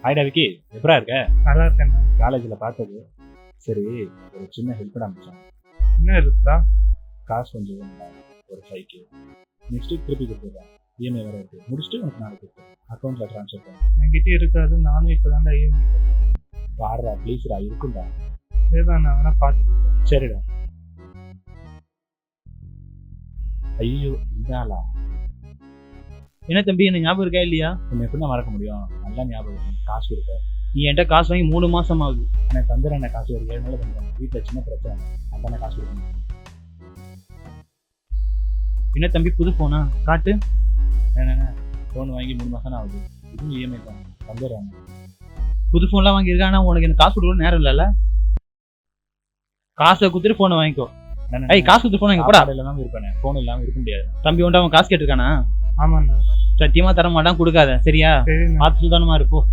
ஹாய்டா விக்கி, எப்படா இருக்க? நல்லா இருக்கேன். காலேஜில் பார்த்தது. சரி, ஒரு சின்ன ஹெல்ப் பண்ண ஆரம்பிச்சான். என்ன இருக்குதா? காசு கொஞ்சம் வேணும்டா, ஒரு 5K. நெக்ஸ்ட் வீக் திருப்பி கொடுத்துருவேன். இஎம்ஐ வேறு இருக்குது, முடிச்சுட்டு உனக்கு நாளைக்கு கொடுத்துருவேன். அக்கௌண்ட்டில் ட்ரான்ஸ்ஃபர் பண்ணேன். என்கிட்ட இருக்காது, நானும் இப்போ தான்டா இஎம்ஐ பாடுறா ப்ளீஸ்டா, இருக்கும்டா. சரிதான், நான் வேணா பார்த்துக்கிறேன். சரிடா. ஐயோ இதாலா, என்ன தம்பி, என்ன ஞாபகம் இருக்கா இல்லையா? உன்னை எப்படி மறக்க முடியும்? நல்லா ஞாபகம். காசு கொடுக்க நீ என்கிட்ட காசு வாங்கி 3 மாசம் ஆகுது. எனக்கு தந்துடுறேன். காசு ஒரு 7 நாள் தந்துடுறேன். வீட்டில் சின்ன பிரச்சனை, அதானே காசு கொடுக்கணும். என்ன தம்பி, புது போனா காட்டு. என்னென்ன ஃபோன் வாங்கி 3 மாதம் ஆகுது. இதுவும் இஎம்ஐ தான், தந்துடுறாங்க. புது ஃபோன்லாம் வாங்கியிருக்கா, ஆனால் உனக்கு எனக்கு காசு கொடுக்க நேரம் இல்லைல்ல. காசை கொடுத்துட்டு ஃபோனை வாங்கிக்கோ. ஐய், காசு கொடுத்து ஃபோன் வாங்கி போடா. இல்லாமல் இருப்பேன், ஃபோன் இல்லாமல் இருக்க முடியாது. தம்பி உண்டா, அவன் காசு கேட்டிருக்கானா? ஆமாண்ணா. சத்தியமா தர மாட்டான், கொடுக்காத சரியா? சரிண்ணா. பார்த்து சுதானமா இருக்கும்.